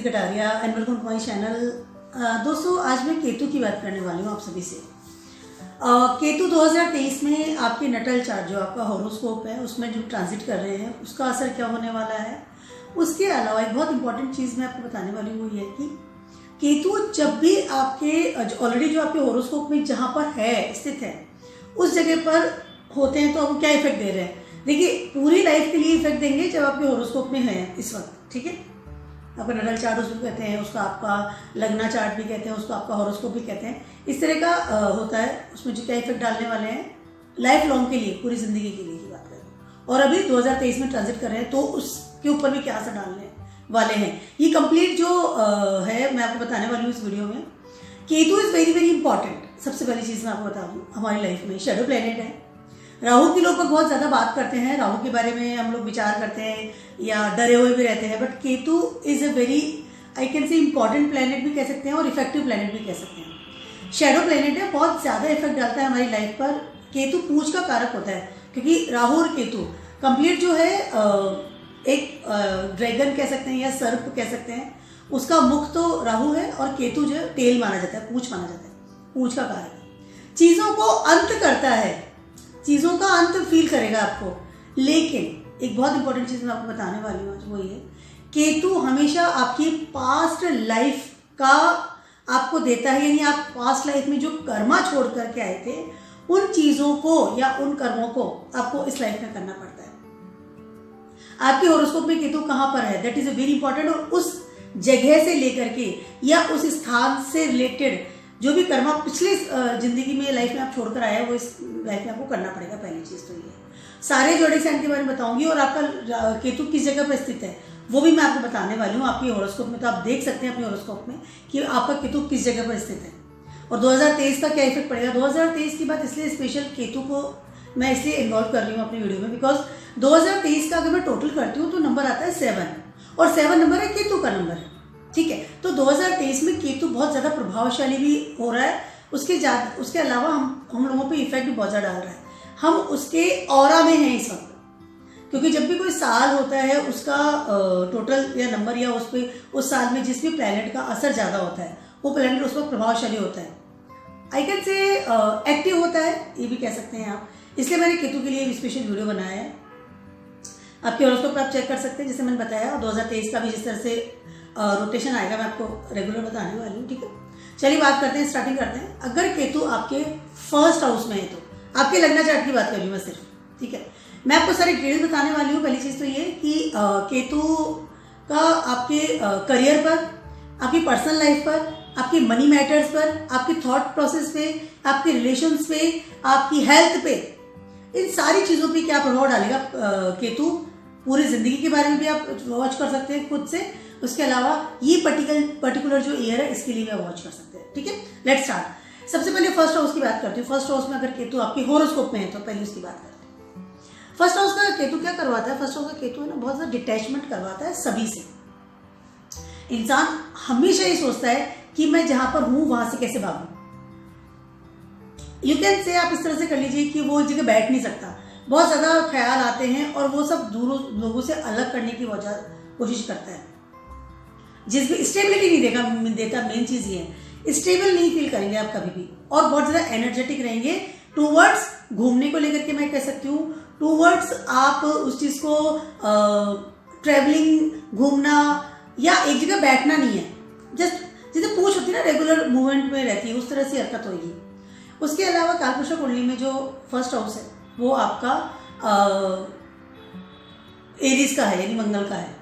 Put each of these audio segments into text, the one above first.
Gayatri Kataria and welcome to my channel. दोस्तों, आज मैं केतु की बात करने वाली हूँ आप सभी से। केतु 2023 में आपके नटल चार्ट जो आपका हॉरोस्कोप है उसमें जो ट्रांजिट कर रहे हैं उसका असर क्या होने वाला है। उसके अलावा एक बहुत इंपॉर्टेंट चीज़ मैं आपको बताने वाली हूँ ये कि केतु जब भी आपके ऑलरेडी जो आपके हॉरोस्कोप में जहाँ पर है स्थित है उस जगह पर होते हैं तो आपको क्या इफेक्ट दे रहे हैं। देखिए, पूरी लाइफ के लिए इफेक्ट देंगे जब आपके हॉरोस्कोप में है इस वक्त, ठीक है। आपका नटल चार्ट उसको कहते हैं, उसका आपका लग्ना चार्ट भी कहते हैं, उसको आपका हॉरोस्कोप भी कहते हैं। इस तरह का होता है। उसमें जो क्या इफेक्ट डालने वाले हैं लाइफ लॉन्ग के लिए, पूरी जिंदगी के लिए की बात करें। और अभी 2023 में ट्रांजिट कर रहे हैं तो उसके ऊपर भी क्या असर डालने वाले हैं ये कंप्लीट जो है मैं आपको बताने वाली हूँ इस वीडियो में। Ketu is very very important. सबसे पहली चीज़ मैं आपको बता दूँ, हमारी लाइफ में शेडो प्लेनेट है। राहु के लोग बहुत ज़्यादा बात करते हैं, राहु के बारे में हम लोग विचार करते हैं या डरे हुए भी रहते हैं, but Ketu is a very I can से इम्पॉर्टेंट प्लेनेट भी कह सकते हैं और इफेक्टिव प्लेनेट भी कह सकते हैं। शैडो प्लेनेट है, बहुत ज़्यादा इफेक्ट डालता है हमारी लाइफ पर। केतु पूंछ का कारक होता है क्योंकि राहु और केतु कंप्लीट जो है एक ड्रैगन कह सकते हैं या सर्प कह सकते हैं। उसका मुख तो राहु है और केतु जो है टेल माना जाता है, पूंछ माना जाता है, पूंछ का कारक। चीज़ों को अंत करता है, चीज़ों का अंत फील करेगा आपको। लेकिन एक बहुत इंपॉर्टेंट चीज़ मैं आपको बताने वाली हूँ आज, वो ये केतु हमेशा आपकी पास्ट लाइफ का आपको देता है। यानी आप पास्ट लाइफ में जो कर्मा छोड़ करके आए थे उन चीज़ों को या उन कर्मों को आपको इस लाइफ में करना पड़ता है। आपके हॉरोस्कोप में केतु कहाँ पर है, that is a very important. और उस जगह से लेकर के या उस स्थान से रिलेटेड जो भी कर्मा पिछले जिंदगी में लाइफ में आप छोड़कर आए वो इस लाइफ में आपको करना पड़ेगा। पहली चीज़ तो ये सारे जोड़े साइन के बारे में बताऊंगी और आपका केतु किस जगह पर स्थित है वो भी मैं आपको बताने वाली हूँ। आपके हॉरोस्कोप में तो आप देख सकते हैं अपने हॉरोस्कोप में कि आपका केतु किस जगह पर स्थित है और 2023 का क्या इफेक्ट पड़ेगा। 2023 की बात इसलिए स्पेशल केतु को मैं इसलिए इन्वॉल्व कर रही हूँ अपनी वीडियो में बिकॉज 2023 का अगर मैं टोटल करती हूँ तो नंबर आता है 7 और 7 नंबर है केतु का नंबर है, ठीक है। तो 2023 में केतु बहुत ज़्यादा प्रभावशाली भी हो रहा है। उसके अलावा हम लोगों पे इफेक्ट भी बहुत ज़्यादा डाल रहा है। हम उसके ऑरा में हैं इस वक्त क्योंकि जब भी कोई साल होता है उसका टोटल या नंबर या उस साल में जिस भी प्लैनेट का असर ज़्यादा होता है वो प्लैनेट उस वक्त प्रभावशाली होता है। आई कैन से एक्टिव होता है, ये भी कह सकते हैं आप। इसलिए मैंने केतु के लिए स्पेशल वीडियो बनाया है। आपके हॉरोस्कोप पर आप चेक कर सकते हैं जैसे मैंने बताया। 2023 का भी जिस तरह से रोटेशन आएगा मैं आपको रेगुलर बताने वाली हूँ, ठीक है। चलिए बात करते हैं, स्टार्टिंग करते हैं। अगर केतु आपके फर्स्ट हाउस में है तो आपके लग्न चार्ट की बात कर रही हूँ मैं सिर्फ, ठीक है। मैं आपको सारी डिटेल्स बताने वाली हूँ। पहली चीज़ तो ये कि केतु का आपके करियर पर, आपकी पर्सनल लाइफ पर, आपके मनी मैटर्स पर, आपके थॉट प्रोसेस पे, आपके रिलेशंस पे, आपकी हेल्थ पे, इन सारी चीज़ों पे क्या प्रभाव डालेगा केतु। पूरी जिंदगी के बारे में भी आप वॉच कर सकते हैं खुद से। उसके अलावा ये पर्टिकुलर जो ईयर है इसके लिए भी आप वॉच कर सकते हैं, ठीक है। Let's start. सबसे पहले फर्स्ट हाउस की बात करती हूँ। फर्स्ट हाउस में अगर केतु आपके हॉरोस्कोप में है तो पहले उसकी बात करते हैं। फर्स्ट हाउस का केतु क्या करवाता है? फर्स्ट हाउस का केतु है ना बहुत ज़्यादा डिटैचमेंट करवाता है सभी से। इंसान हमेशा ये सोचता है कि मैं जहां पर हूं वहां से कैसे भागूं। यू कैन से आप इस तरह से कर लीजिए कि वो जगह बैठ नहीं सकता, बहुत ज़्यादा ख्याल आते हैं और वो सब दूर लोगों से अलग करने की कोशिश करता है। जिस भी स्टेबिलिटी नहीं देता मेन चीज़ ये है, स्टेबल नहीं फील करेंगे आप कभी भी और बहुत ज़्यादा एनर्जेटिक रहेंगे टूवर्ड्स घूमने को लेकर के। मैं कह सकती हूँ टूवर्ड्स आप उस चीज़ को ट्रैवलिंग, घूमना या एक जगह बैठना नहीं है। जस्ट जैसे पूछ होती है ना रेगुलर मूवमेंट में रहती है उस तरह से हरकत होगी। उसके अलावा कालपुरुष कुंडली में जो फर्स्ट हाउस है वो आपका एरीज का है यानी मंगल का है।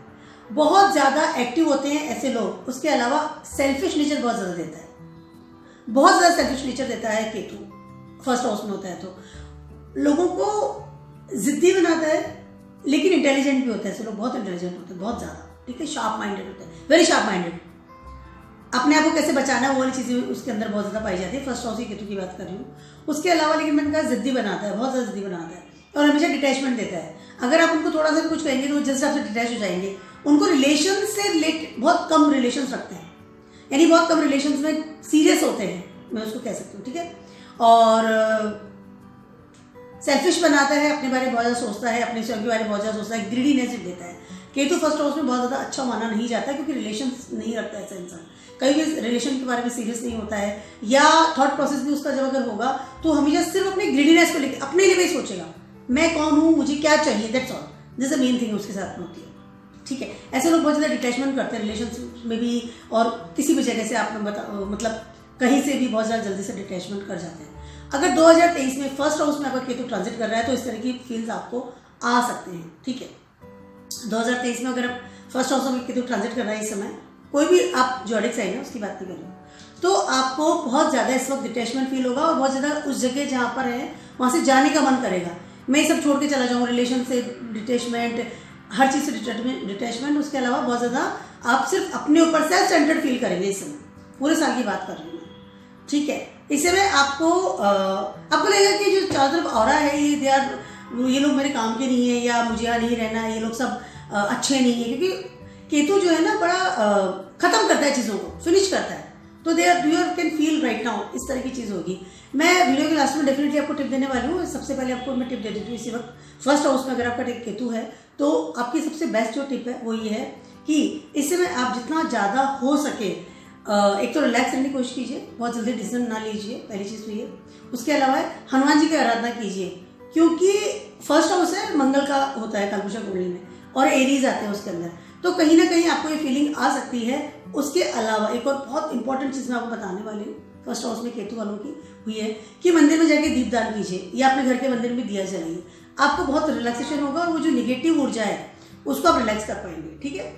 बहुत ज़्यादा एक्टिव होते हैं ऐसे लोग। उसके अलावा सेल्फिश नेचर बहुत ज़्यादा देता है, बहुत ज़्यादा सेल्फिश नेचर देता है केतु फर्स्ट हाउस में होता है तो लोगों को जिद्दी बनाता है लेकिन इंटेलिजेंट भी होता है। ऐसे लोग बहुत इंटेलिजेंट होते हैं, बहुत ज़्यादा, ठीक है। शार्प माइंडेड होते हैं, वेरी शार्प माइंडेड। अपने आप को कैसे बचाना है वो वाली चीज़ें उसके अंदर बहुत ज़्यादा पाई जाती है। फर्स्ट हाउस की केतु की बात कर रही हूँ। उसके अलावा लेकिन मैंने कहा जिद्दी बनाता है, बहुत ज़्यादा जिद्दी बनाता है और हमेशा डिटैचमेंट देता है। अगर आप उनको थोड़ा सा भी कुछ कहेंगे तो वो जल्द से आपसे डिटैच हो जाएंगे। उनको रिलेशन से रिलेटेड बहुत कम रिलेशन रखते हैं, यानी बहुत कम रिलेशन में सीरियस होते हैं, मैं उसको कह सकती हूँ, ठीक है। और सेल्फिश बनाता है, अपने बारे में बहुत ज़्यादा सोचता है, अपने स्वयं के बारे में बहुत ज़्यादा सोचता है, ग्रीडीनेस देता है। केतु फर्स्ट हाउस में बहुत ज़्यादा अच्छा माना नहीं जाता क्योंकि रिलेशन नहीं रखता है ऐसा इंसान, कहीं भी रिलेशन के बारे में सीरियस नहीं होता है, या थॉट प्रोसेस भी उसका जब अगर होगा तो हमेशा सिर्फ अपने ग्रीडीनेस को लेकर अपने लिए भी सोचेगा, मैं कौन हूँ, मुझे क्या चाहिए, that's all, this the main thing उसके साथ में होती है। ठीक है, ऐसे लोग बहुत ज़्यादा डिटैचमेंट करते हैं रिलेशनशिप में भी, और किसी भी जगह से आप मतलब कहीं से भी बहुत ज़्यादा जल्दी से डिटैचमेंट कर जाते हैं। अगर 2023 में फर्स्ट हाउस में आपका केतु ट्रांजिट कर रहा है तो इस तरह की फील्स आपको आ सकते हैं। ठीक है, 2023 में अगर फर्स्ट हाउस में केतु ट्रांजिट कर रहा है इस समय, कोई भी आप जोडिक साइन है उसकी बात नहीं कर रहे हो, तो आपको बहुत ज़्यादा इस वक्त डिटैचमेंट फील होगा और बहुत ज़्यादा उस जगह जहाँ पर है वहाँ से जाने का मन करेगा, मैं ये सब छोड़ के चला जाऊँ, रिलेशन से डिटैचमेंट, हर चीज़ से डिटैचमेंट। उसके अलावा बहुत ज़्यादा आप सिर्फ अपने ऊपर सेल्फ सेंटर्ड फील करेंगे इस समय, पूरे साल की बात कर रही हूँ। ठीक है, इस समय आपको लगेगा कि जो चारों तरफ ऑरा है ये लोग मेरे काम के नहीं है, या मुझे यहाँ नहीं रहना है, ये लोग सब अच्छे नहीं है, क्योंकि केतु जो है ना बड़ा खत्म करता है चीज़ों को, फिनिश करता है, तो they are you can feel right now, इस तरह की चीज़ होगी। मैं वीडियो के लास्ट में डेफिनेटली आपको टिप देने वाली हूँ। सबसे पहले आपको मैं टिप दे देती हूँ इसी वक्त, फर्स्ट हाउस में अगर आपका केतु है तो आपकी सबसे बेस्ट जो टिप है वो ये है कि इस समय आप जितना ज़्यादा हो सके एक तो रिलैक्स रहने की कोशिश कीजिए, बहुत जल्दी डिसीजन ना लीजिए, पहली चीज़ तो ये। उसके अलावा हनुमान जी की आराधना कीजिए, क्योंकि फर्स्ट हाउस है मंगल का होता है कालपुरुष कुंडली में, और एरीज आते हैं उसके अंदर, तो कहीं ना कहीं आपको ये फीलिंग आ सकती है। उसके अलावा एक और बहुत इंपॉर्टेंट चीज़ मैं आपको बताने वाली हूँ फर्स्ट हाउस में केतु वालों की हुई है कि मंदिर में जाके दीपदान कीजिए, या अपने घर के मंदिर में दिया जलाइए, आपको बहुत रिलैक्सेशन होगा और वो जो निगेटिव ऊर्जा है उसको आप रिलैक्स कर पाएंगे। ठीक है,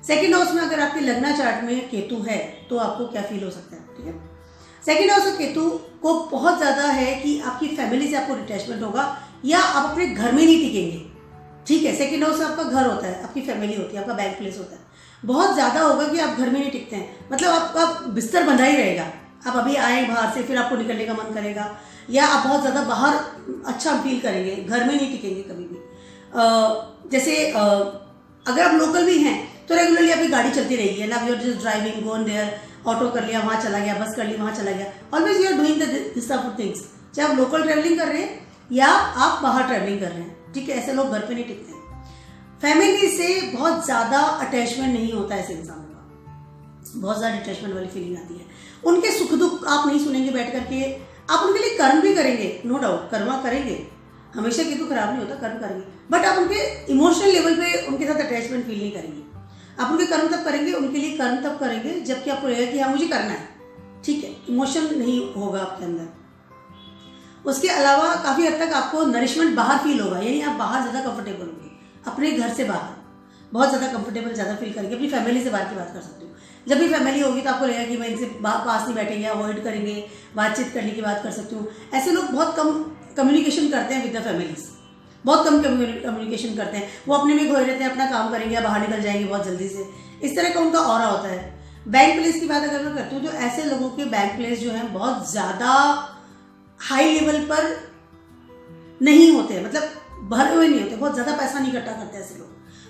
सेकेंड हाउस में अगर आपके लग्ना चार्ट में केतु है तो आपको क्या फील हो सकता है। ठीक है, सेकेंड हाउस में केतु को बहुत ज़्यादा है कि आपकी फैमिली से आपको डिटैचमेंट होगा, या आप अपने घर में नहीं टिकेंगे। ठीक है, सेकेंड हाउस आपका घर होता है, आपकी फैमिली होती है, आपका बैंक प्लेस होता है, बहुत ज़्यादा होगा कि आप घर में नहीं टिकते हैं, मतलब आपका बिस्तर बंधा ही रहेगा, आप अभी आए बाहर से फिर आपको निकलने का मन करेगा, या आप बहुत ज़्यादा बाहर अच्छा फील करेंगे, घर में नहीं टिकेंगे कभी भी। जैसे अगर आप लोकल भी हैं तो रेगुलरली आपकी गाड़ी चलती रहेगी है ना, you are just driving gone there, auto कर लिया वहाँ चला गया, बस कर ली वहाँ चला गया, always you are doing this type of things, चाहे आप लोकल ट्रैवलिंग कर रहे हैं या आप बाहर ट्रैवलिंग कर रहे हैं। ठीक है, ऐसे लोग घर पे नहीं टिकते हैं, फैमिली से बहुत ज़्यादा अटैचमेंट नहीं होता है ऐसे इंसानों का, बहुत ज़्यादा अटैचमेंट वाली फीलिंग आती है। उनके सुख दुख आप नहीं सुनेंगे बैठ करके, आप उनके लिए कर्म भी करेंगे, नो डाउट कर्म करेंगे, हमेशा केतु खराब नहीं होता, कर्म करेंगे, बट आप उनके इमोशनल लेवल पे उनके साथ अटैचमेंट फील नहीं करेंगे। आप उनके कर्म तब करेंगे, उनके लिए कर्म तब करेंगे जबकि आपको लगेगा कि हाँ मुझे करना है। ठीक है, इमोशन नहीं होगा आपके अंदर। उसके अलावा काफ़ी हद तक आपको नरिशमेंट बाहर फील होगा, यानी आप बाहर ज़्यादा कंफर्टेबल होंगे, अपने घर से बाहर बहुत ज़्यादा कंफर्टेबल ज़्यादा फील करेंगे, अपनी फैमिली से बाहर की बात कर सकते हो। जब भी फैमिली होगी तो आपको लगेगा कि मैं इनसे पास नहीं बैठेंगे, अवॉइड करेंगे, बातचीत करने की बात कर सकती हूँ। ऐसे लोग बहुत कम कम्युनिकेशन करते हैं विद द फैमिलीज, बहुत कम कम्युनिकेशन करते हैं, वो अपने में खोए रहते हैं, अपना काम करेंगे या बाहर निकल जाएंगे बहुत जल्दी से, इस तरह का उनका ऑरा होता है। बैंक प्लेस की बात अगर मैं करती हूँ तो ऐसे लोगों के बैंक प्लेस जो है बहुत ज़्यादा हाई लेवल पर नहीं होते, मतलब भरे हुए नहीं होते, बहुत ज़्यादा पैसा नहीं इकट्ठा करते ऐसे लोग,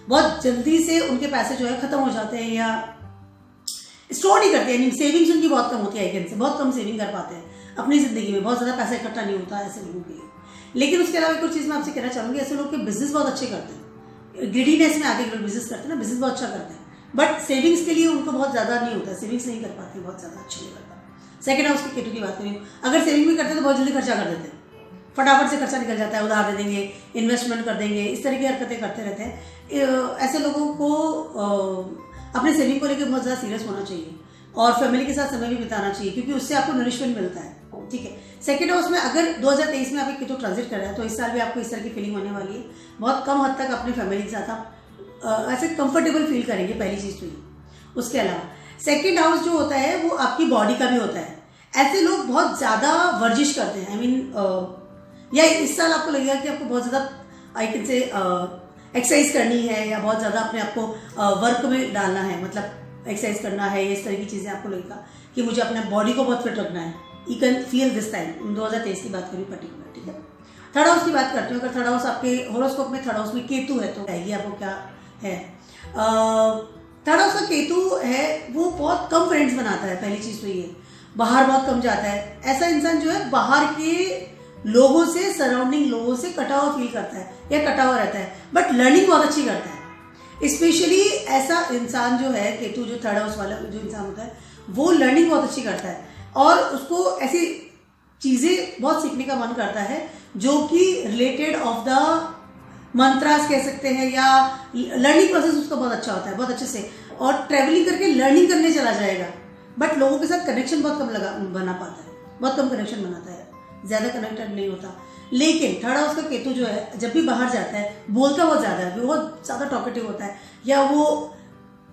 बहुत जल्दी से उनके पैसे जो है ख़त्म हो जाते हैं या स्टोर नहीं करते, यानी सेविंग्स उनकी बहुत कम होती है, आइकन से बहुत कम सेविंग कर पाते हैं अपनी ज़िंदगी में, बहुत ज़्यादा पैसा इकट्ठा नहीं होता ऐसे लोगों के लिए। लेकिन उसके अलावा एक और चीज़ मैं आपसे कहना चाहूँगी, ऐसे लोग के बिजनेस बहुत अच्छे करते हैं, ग्रीडीनेस में आगे बिजनेस करते हैं ना, बिजनेस बहुत अच्छा करते हैं, बट सेविंग्स के लिए उनको बहुत ज़्यादा नहीं होता, सेविंग्स नहीं कर पाते बहुत ज़्यादा अच्छे लेवल पर। सेकेंड हाउस के केतु की बात करें, अगर सेविंग भी करते हैं तो बहुत जल्दी खर्चा कर देते हैं, फटाफट से खर्चा निकल जाता है, उधार दे देंगे, इन्वेस्टमेंट कर देंगे, इस तरह की हरकतें करते रहते हैं। ऐसे लोगों को अपने सेविंग को लेकर बहुत ज़्यादा सीरियस होना चाहिए और फैमिली के साथ समय भी बिताना चाहिए, क्योंकि उससे आपको नरिशमेंट मिलता है। ठीक है, सेकेंड हाउस में अगर 2023 में आप केतु ट्रांजिट कर रहे हैं तो इस साल भी आपको इस तरह की फीलिंग होने वाली है, बहुत कम हद तक अपनी फैमिली के साथ आप ऐसे कंफर्टेबल फील करेंगे, पहली चीज़ तो ये। उसके अलावा सेकेंड हाउस जो होता है वो आपकी बॉडी का भी होता है, ऐसे लोग बहुत ज़्यादा वर्जिश करते हैं, आई मीन या इस साल आपको लगेगा कि आपको बहुत ज़्यादा आई कैन से एक्सरसाइज करनी है या बहुत ज़्यादा अपने आप को वर्क में डालना है, मतलब एक्सरसाइज करना है, इस तरह की चीज़ें आपको लगेगा कि मुझे अपने बॉडी को बहुत फिट रखना है। You can feel this time, 2023 की बात करें पर्टिकुलर। ठीक है, थर्ड हाउस की बात करते हो, अगर थर्ड हाउस आपके हॉरोस्कोप में थर्ड हाउस में केतु है तो आइए आपको क्या है। थर्ड हाउस का केतु है वो बहुत कम फ्रेंड्स बनाता है, पहली चीज़ तो ये, बाहर बहुत कम जाता है, ऐसा इंसान जो है बाहर के लोगों से, सराउंडिंग लोगों से कटा हुआ फील करता है या कटा हुआ रहता है, बट लर्निंग बहुत अच्छी करता है। स्पेशली ऐसा इंसान जो है केतु, जो थर्ड हाउस वाला जो इंसान होता है, वो लर्निंग बहुत अच्छी करता है और उसको ऐसी चीज़ें बहुत सीखने का मन करता है जो कि रिलेटेड ऑफ द मंत्रास कह सकते हैं, या लर्निंग प्रोसेस उसका बहुत अच्छा होता है, बहुत अच्छे से, और ट्रैवलिंग करके लर्निंग करने चला जाएगा। बट लोगों के साथ कनेक्शन बहुत कम बना पाता है, बहुत कम कनेक्शन बनाता है, ज़्यादा कनेक्टेड नहीं होता। लेकिन थर्ड हाउस का केतु जो है जब भी बाहर जाता है बोलता बहुत ज़्यादा है, बहुत ज़्यादा टॉकेटिव होता है, या वो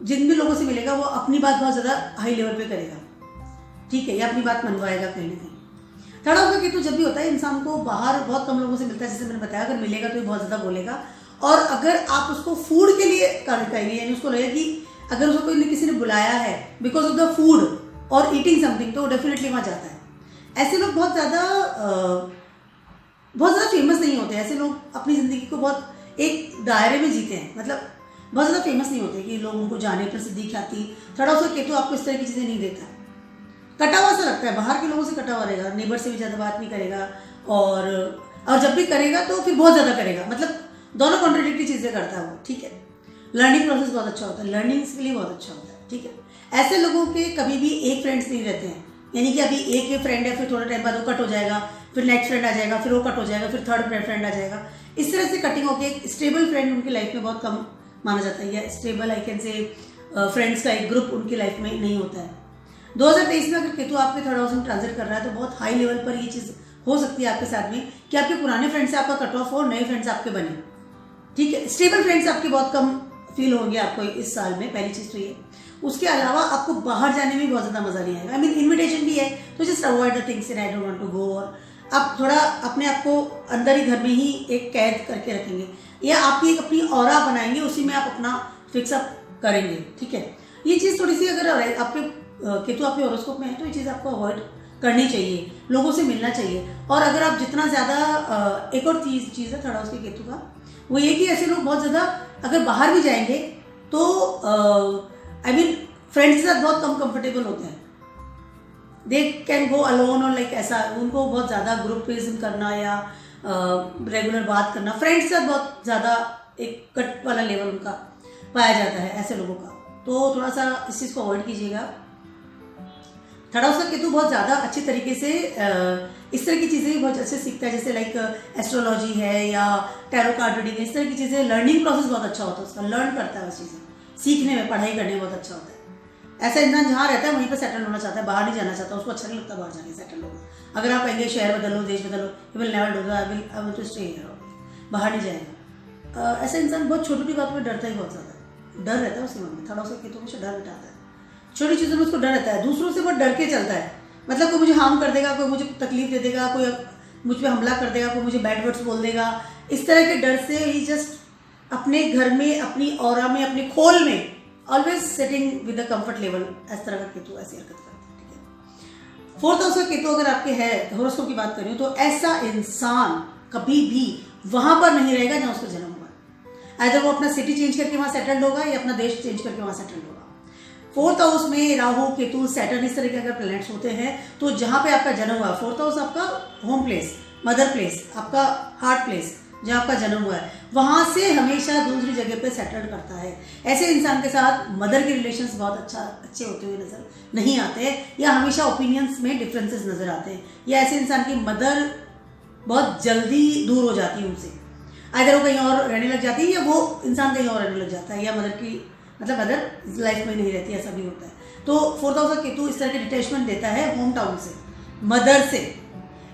जिन भी लोगों से मिलेगा वो अपनी बात बहुत ज़्यादा हाई लेवल पे करेगा, ठीक है, या अपनी बात मनवाएगा कहीं ना कहीं। थर्ड हाउस का केतु जब भी होता है इंसान को बाहर बहुत कम लोगों से मिलता है, जैसे मैंने बताया, अगर मिलेगा तो ये बहुत ज़्यादा बोलेगा। और अगर आप उसको फूड के लिए कहेंगे, यानी उसको लगे कि अगर उसको कोई किसी ने बुलाया है बिकॉज ऑफ द फूड और ईटिंग समथिंग, तो वो डेफिनेटली वहाँ जाता है। ऐसे लोग बहुत ज़्यादा फेमस नहीं होते, ऐसे लोग अपनी ज़िंदगी को बहुत एक दायरे में जीते हैं, मतलब बहुत ज़्यादा फेमस नहीं होते कि लोग उनको जाने, प्रसिद्धि, ख्याति। थर्ड हाउस का केतु आपको इस तरह की चीज़ें नहीं देता, कटा हुआ सा लगता है, बाहर के लोगों से कटा हुआ रहेगा, नेबर से भी ज़्यादा बात नहीं करेगा, और जब भी करेगा तो फिर बहुत ज़्यादा करेगा, मतलब दोनों कॉन्ट्राडिक्टरी चीज़ें करता है वो, ठीक है। लर्निंग प्रोसेस बहुत अच्छा होता है, लर्निंग्स के लिए बहुत अच्छा होता है, ठीक है। ऐसे लोगों के कभी भी एक फ्रेंड्स नहीं रहते हैं, यानी कि अभी एक फ्रेंड है, फिर थोड़ा टाइम बाद वो कट हो जाएगा, फिर नेक्स्ट फ्रेंड आ जाएगा, फिर वो कट हो जाएगा, फिर थर्ड फ्रेंड आ जाएगा। इस तरह से कटिंग होकर एक स्टेबल फ्रेंड उनकी लाइफ में बहुत कम माना जाता है, या स्टेबल आई कैन से फ्रेंड्स का एक ग्रुप उनकी लाइफ में नहीं होता है। 2023 में अगर केतु आपके थर्ड हाउस में ट्रांजिट कर रहा है तो बहुत हाई लेवल पर ये चीज़ हो सकती है आपके साथ में कि आपके पुराने फ्रेंड्स से आपका कट ऑफ हो, नए फ्रेंड्स आपके बने, ठीक है। स्टेबल फ्रेंड्स आपके बहुत कम फील होंगे आपको इस साल में, पहली चीज़ तो ये। उसके अलावा आपको बाहर जाने में बहुत ज़्यादा मज़ा नहीं आएगा। आई मीन इन्विटेशन भी है तो just avoid the things and I don't want to go, और आप थोड़ा अपने आप को अंदर ही घर में ही एक कैद करके रखेंगे, या आपकी एक अपनी ऑरा बनाएंगे, उसी में आप अपना फिक्सअप करेंगे, ठीक है। ये चीज़ थोड़ी सी अगर आपके केतु आपके हॉरोस्कोप में है तो ये चीज़ आपको अवॉइड करनी चाहिए, लोगों से मिलना चाहिए। और अगर आप जितना ज़्यादा एक और चीज़ है थर्ड हाउस के केतु का, वो ये कि ऐसे लोग बहुत ज़्यादा अगर बाहर भी जाएंगे तो आई मीन फ्रेंड्स के साथ बहुत कम कंफर्टेबल होते हैं, दे कैन गो अलोन, और लाइक ऐसा उनको बहुत ज़्यादा ग्रुपिज्म करना या रेगुलर बात करना, फ्रेंड्स के साथ बहुत ज़्यादा एक कट वाला लेवल उनका पाया जाता है ऐसे लोगों का। तो थोड़ा सा इस चीज़ को अवॉइड कीजिएगा। थर्ड हाउस का केतु बहुत ज़्यादा अच्छे तरीके से इस तरह की चीज़ें भी बहुत अच्छे से सीखता है, जैसे लाइक एस्ट्रोलॉजी है या टैरो कार्ड रीडिंग, इस तरह की चीज़ें। लर्निंग प्रोसेस बहुत अच्छा होता है उसका, लर्न करता है उस चीज़ें, सीखने में, पढ़ाई करने में बहुत अच्छा होता है। ऐसा इंसान जहाँ रहता है वहीं पर सेटल होना चाहता है, बाहर नहीं जाना चाहता, उसको अच्छा नहीं लगता बाहर जाके सेटल होना। अगर आप कहेंगे शहर बदलो, देश बदलो, he will never do that, I will to stay here, बाहर नहीं जाएगा। ऐसा इंसान बहुत छोटी छोटी बात में डरता ही बहुत ज़्यादा, डर रहता है उसके मन में। थर्ड हाउस का केतु हमेशा डर बिठाता है, छोटी चीज़ों में उसको डर रहता है, दूसरों से बहुत डर के चलता है। मतलब कोई मुझे हार्म कर देगा, कोई मुझे तकलीफ दे देगा, कोई मुझ पर हमला कर देगा, कोई मुझे बैड वर्ड्स बोल देगा, इस तरह के डर से ही जस्ट अपने घर में, अपनी ऑरा में, अपने खोल में always setting with the comfort level, इस तरह का केतु ऐसी हरकत करता है, ठीक है। फोर्थ हाउस का केतु अगर आपके है, हॉरोस्कोप की बात करें तो ऐसा इंसान कभी भी वहां पर नहीं रहेगा जहां उसका जन्म हुआ। आइदर वो अपना सिटी चेंज करके वहां सेटल्ड होगा या अपना देश चेंज करके वहां सेटल्ड होगा। फोर्थ हाउस में राहु, केतु, सैटर्न, इस तरह के अगर प्लैनेट्स होते हैं तो जहां पे आपका जन्म हुआ, फोर्थ हाउस आपका होम प्लेस, मदर प्लेस, आपका हार्ट प्लेस, जहाँ आपका जन्म हुआ है, वहां से हमेशा दूसरी जगह पे सेटल करता है। ऐसे इंसान के साथ मदर के रिलेशंस बहुत अच्छे होते हुए नजर नहीं आते, या हमेशा ओपिनियंस में डिफरेंसेस नजर आते हैं, या ऐसे इंसान की मदर बहुत जल्दी दूर हो जाती है उनसे, आइदर वो कहीं और रहने लग जाती है या वो इंसान कहीं और रहने लग जाता है, या मदर की मदर लाइफ में नहीं रहती, ऐसा भी होता है। तो फोर्थ हाउस का केतु इस तरह के डिटैचमेंट देता है होम टाउन से, मदर से।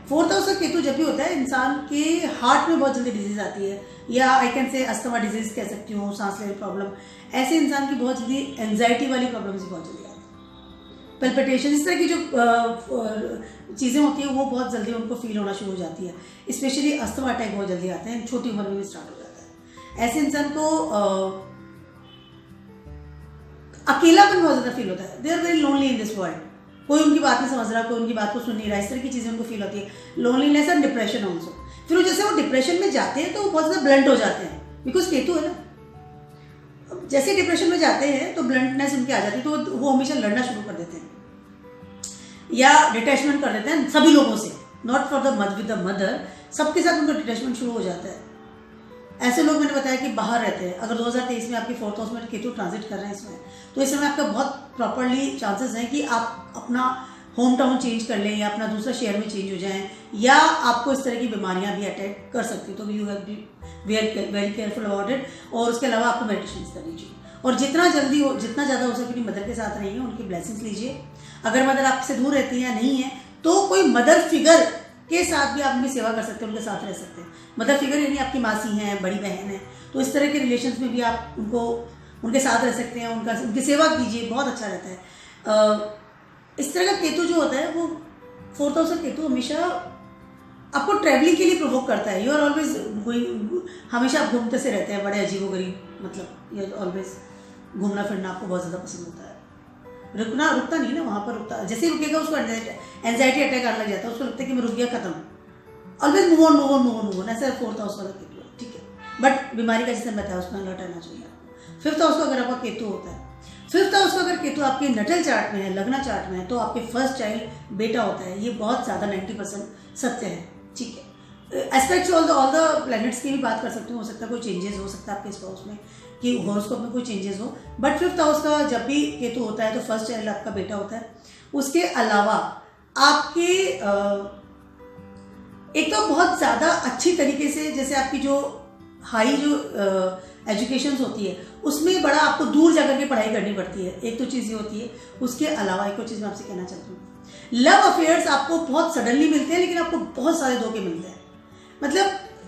फोर्थ हाउस का केतु जब भी होता है इंसान के हार्ट में बहुत जल्दी डिजीज आती है, या आई कैन से अस्थमा डिजीज कह सकती हूँ, सांस लेने प्रॉब्लम, ऐसे इंसान की बहुत जल्दी एंजाइटी वाली प्रॉब्लम्स भी बहुत जल्दी आती है, पल्पिटेशन, इस तरह की जो चीज़ें होती हैं वो बहुत जल्दी उनको फील होना शुरू हो जाती है। स्पेशली अस्थमा अटैक बहुत जल्दी आते हैं, छोटी उम्र में भी स्टार्ट हो जाता है। ऐसे इंसान को अकेलापन बहुत ज़्यादा फील होता है, they are very lonely in this world, कोई उनकी बात नहीं समझ रहा, कोई उनकी बात को सुन नहीं रहा, इस तरह की चीज़ें उनको फील होती है। Loneliness and depression also. फिर जैसे वो डिप्रेशन में जाते हैं तो वो बहुत ज़्यादा ब्लंट हो जाते हैं, बिकॉज केतु है ना, जैसे डिप्रेशन में जाते हैं तो ब्लंटनेस उनकी आ जाती है, तो वो हमेशा लड़ना शुरू कर देते हैं या डिटैचमेंट कर देते हैं सभी लोगों से, not for the with the mother, सबके साथ उनका डिटैचमेंट शुरू हो जाता है। ऐसे लोग मैंने बताया कि बाहर रहते हैं, अगर 2023 में आपकी 4th हाउस में केतु ट्रांजिट कर रहे हैं इसमें, तो इस समय आपका बहुत प्रॉपरली चांसेस हैं कि आप अपना होम टाउन चेंज कर लें या अपना दूसरा शहर में चेंज हो जाएं, या आपको इस तरह की बीमारियां भी अटैक कर सकती है, तो you have be very careful about it. और उसके अलावा आपको मेडिटेशन करनी चाहिए, और जितना जल्दी हो, जितना ज़्यादा हो सके अपनी मदर के साथ रहिए, उनकी ब्लेसिंग्स लीजिए। अगर मदर आपसे दूर रहती है या नहीं है तो कोई मदर फिगर के साथ भी आप उनकी सेवा कर सकते हैं, उनके साथ रह सकते हैं। मदर फिगर यानी आपकी मासी हैं, बड़ी बहन है, तो इस तरह के रिलेशंस में भी आप उनके साथ रह सकते हैं, उनकी सेवा कीजिए, बहुत अच्छा रहता है। इस तरह का केतु जो होता है वो 4th हाउस का केतु हमेशा आपको ट्रैवलिंग के लिए प्रोवोक करता है। यू आर ऑलवेज गोइंग, हमेशा आप घूमते से रहते हैं, बड़े अजीबोगरीब, मतलब यू ऑलवेज घूमना फिरना आपको बहुत ज़्यादा पसंद होता है। रुकता नहीं ना, वहाँ पर रुकता, जैसे ही रुकेगा उसको एंजाइटी अटैक आने लग जाता है, उसको लगता है कि मैं रुक गया, खत्म। ऑलवेज मूव ऑन, ऐसा 4th हाउस वाला केतु है, ठीक है। बट बीमारी का जिसने बताया उसमें अलर्ट रहना चाहिए आपको। 5th हाउस का अगर आपका केतु होता है, 5th हाउस का अगर केतु आपके नटल चार्ट में है, लग्न चार्ट में है, तो आपके फर्स्ट चाइल्ड बेटा होता है। ये बहुत ज़्यादा 90% सत्य है, ठीक है। एस्पेक्ट्स ऑल द प्लैनेट्स की भी बात कर सकते हो सकता है कोई चेंजेस हो सकता है आपके इस हाउस में, कि हॉरोस्कोप में कोई चेंजेस हो। बट 5th हाउस का जब भी केतु होता है तो फर्स्ट चाइल्ड आपका बेटा होता है। उसके अलावा आपके एक तो बहुत ज़्यादा अच्छी तरीके से, जैसे आपकी जो हाई जो एजुकेशंस होती है उसमें बड़ा आपको दूर जाकर के पढ़ाई करनी पड़ती है, एक तो चीज़ ये होती है। उसके अलावा एक और चीज़ मैं आपसे कहना चाहती हूँ, लव अफेयर्स आपको बहुत सडनली मिलते हैं, लेकिन आपको बहुत सारे धोखे मिलते हैं। मतलब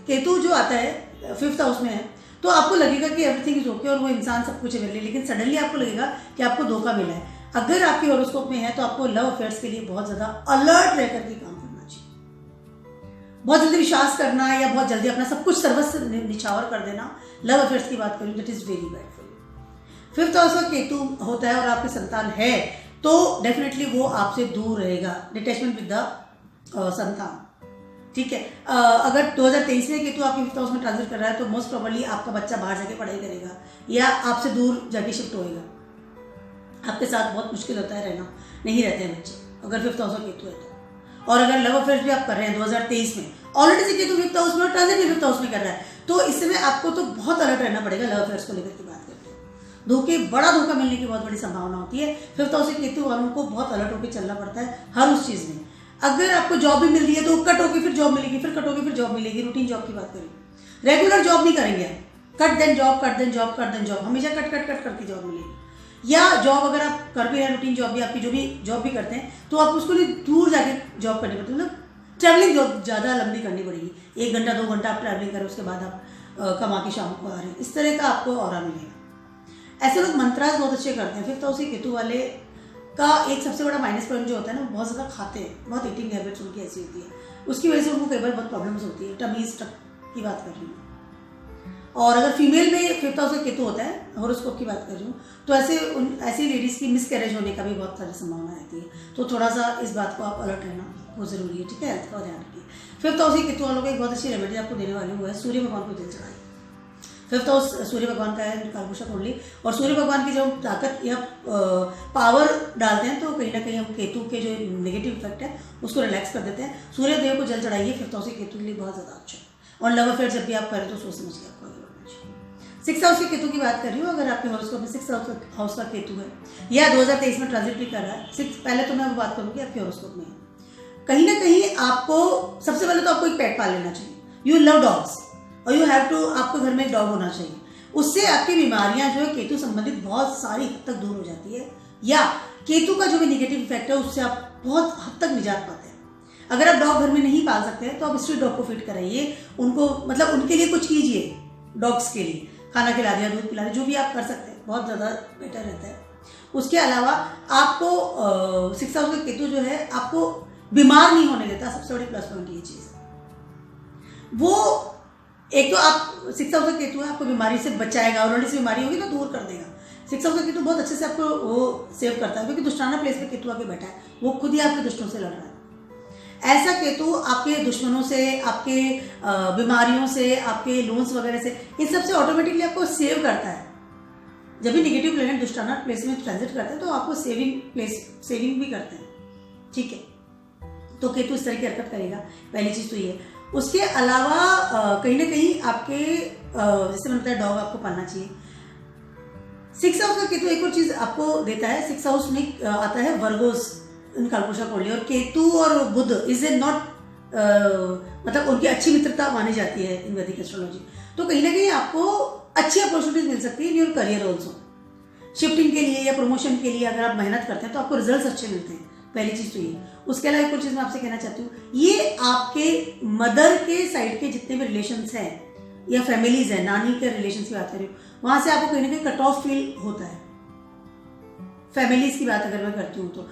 केतु जो आता है 5th हाउस में है, तो आपको लगेगा कि एवरीथिंग इज ओके और वो इंसान सब कुछ मिल रही है, लेकिन सडनली आपको लगेगा कि आपको धोखा मिला है। अगर आपके हॉरोस्कोप में है तो आपको लव अफेयर्स के लिए बहुत ज़्यादा अलर्ट रह करके काम करना चाहिए। बहुत जल्दी विश्वास करना या बहुत जल्दी अपना सब कुछ सर्वस्व निछावर कर देना, लव अफेयर्स की बात करूँ, that is very bad for you. 5th house का केतु होता है और आपकी संतान है तो डेफिनेटली वो आपसे दूर रहेगा, डिटैचमेंट विद द संतान, ठीक है। अगर 2023 में केतु आपके 5th हाउस में ट्रांजिट कर रहा है तो मोस्ट प्रोबेबली आपका बच्चा बाहर जाके पढ़ाई करेगा या आपसे दूर जाके शिफ्ट होएगा। आपके साथ बहुत मुश्किल होता है रहना, नहीं रहते हैं बच्चे अगर 5th हाउस में केतु है तो। और अगर लव अफेयर्स भी आप कर रहे हैं 2023 में, ऑलरेडी से केतु 5th हाउस में और ट्रांजिट भी 5th हाउस में कर रहा है, तो इस समय आपको तो बहुत अलर्ट रहना पड़ेगा लव अफेयर्स को लेकर की बात करते हैं। बड़ा धोखा मिलने की बहुत बड़ी संभावना होती है। 5th हाउस से केतु वालों को बहुत अलर्ट होकर चलना पड़ता है हर उस चीज़ में। अगर आपको जॉब भी मिल रही है तो कट होगी फिर जॉब मिलेगी, फिर कट होगी फिर जॉब मिलेगी, रूटीन जॉब की बात करें। रेगुलर जॉब नहीं करेंगे आप, cut then job, cut then job, cut then job, हमेशा कट करके जॉब मिलेगी। या जॉब अगर आप कर भी रहे, रूटीन जॉब भी आपकी जो भी जॉब भी करते हैं, तो आपको उसको लिए दूर जाके जॉब करनी पड़ती है, मतलब ट्रैवलिंग जॉब ज़्यादा लंबी करनी पड़ेगी। 1 घंटा 2 घंटा आप ट्रैवलिंग करें, उसके बाद आप कमा के शाम को आ रहे हैं, इस तरह का आपको ऑरा मिलेगा। ऐसे लोग मंत्रास बहुत अच्छे करते हैं। 5th हाउस के केतु वाले का एक सबसे बड़ा माइनस पॉइंट जो होता है ना, बहुत ज़्यादा खाते हैं, बहुत ईटिंग हैबिट्स उनकी ऐसी होती है, उसकी वजह से उनको कई बार बहुत प्रॉब्लम्स होती है। टमीज की बात कर रही हूँ। और अगर फीमेल में 5th हाउस का केतु होता है, हॉरोस्कोप की बात कर रही हूँ, तो ऐसी लेडीज़ की मिसकैरेज होने का भी बहुत सारी संभावना रहती है। तो थोड़ा सा इस बात को आप अलर्ट रहना बहुत ज़रूरी है, ठीक है। हेल्थ का ध्यान रखिए। 5th हाउस के केतु वालों को एक बहुत अच्छी रेमेडी आपको देने वाली हूँ, है सूर्य भगवान को जल चढ़ाइए। 5th हाउस सूर्य भगवान का है, कालपुरुषा कुंडली, और सूर्य भगवान की जब ताकत या पावर डालते हैं तो कहीं ना कहीं हम केतु के जो नेगेटिव इफेक्ट है उसको रिलैक्स कर देते हैं। सूर्य देव को जल चढ़ाइए, 5th हाउस के केतु के लिए बहुत ज़्यादा अच्छा है। और लव अफेयर जब भी आप करें तो सोच समझ के आपको आगे बढ़ना चाहिए। 6th हाउस के केतु की बात कर रही हूँ। अगर आपके हॉरोस्कोप में 6th हाउस का केतु है या 2023 में ट्रांजिट भी कर रहा है, पहले तो मैं वो बात करूँगी आपके हॉरोस्कोप में कहीं ना कहीं आपको सबसे पहले तो आपको एक पेट पाल लेना चाहिए। यू लव डॉग्स और यू हैव टू, आपके घर में एक डॉग होना चाहिए। उससे आपकी बीमारियां जो है केतु संबंधित बहुत सारी हद तक दूर हो जाती है, या केतु का जो भी निगेटिव इफेक्ट है उससे आप बहुत हद तक निजात पाते हैं। अगर आप डॉग घर में नहीं पाल सकते हैं तो आप स्ट्रीट डॉग को फीड कराइए, उनको मतलब उनके लिए कुछ कीजिए, डॉग्स के लिए खाना खिला दिया, दूध पिला दिया, जो भी आप कर सकते हैं बहुत ज़्यादा बेटर रहता है। उसके अलावा आपको 6th हाउस का केतु जो है आपको बीमार नहीं होने देता, सबसे बड़ी प्लस पॉइंट ये चीज़। वो एक तो आप 6th हाउस का केतु है, आपको बीमारी से बचाएगा, और ऑलरेडी से बीमारी होगी तो दूर कर देगा। 6th हाउस का केतु बहुत अच्छे से आपको वो सेव करता है, क्योंकि दुष्टाना प्लेस पे केतु आके बैठा है, वो खुद ही आपके दुष्टों से लड़ रहा है। ऐसा केतु आपके दुश्मनों से, आपके बीमारियों से, आपके लोन्स वगैरह से, इन सब से ऑटोमेटिकली आपको सेव करता है। जब भी नेगेटिव प्लैनेट दुष्टाना प्लेस में ट्रांजिट करते हैं तो आपको सेविंग भी करते हैं, ठीक है। तो केतु इस तरह की हरकत करेगा, पहली चीज़ तो ये। उसके अलावा कहीं ना कहीं आपके जैसे बनता है डॉग आपको पालना चाहिए। 6 हाउस का केतु एक और चीज आपको देता है। 6 हाउस में आता है वर्गोस इन कालपुरुषा कुंडली, और केतु और बुध इज ए नॉट मतलब उनकी अच्छी मित्रता मानी जाती है इन वैदिक एस्ट्रोलॉजी। तो कहीं ना कहीं आपको अच्छी अपॉर्चुनिटीज मिल सकती है in your career also. Shifting के लिए या प्रमोशन के लिए अगर आप मेहनत करते हैं तो आपको रिजल्ट्स अच्छे मिलते हैं, पहली चीज तो ये। उसके अलावा एक और चीज मैं आपसे कहना चाहती हूँ, ये आपके मदर के साइड के जितने भी रिलेशंस हैं या फैमिलीज है, नानी के रिलेशन की बात कर रही हूँ, वहां से आपको कहीं ना कहीं कट ऑफ फील होता है। फैमिलीज की बात अगर मैं करती हूँ तो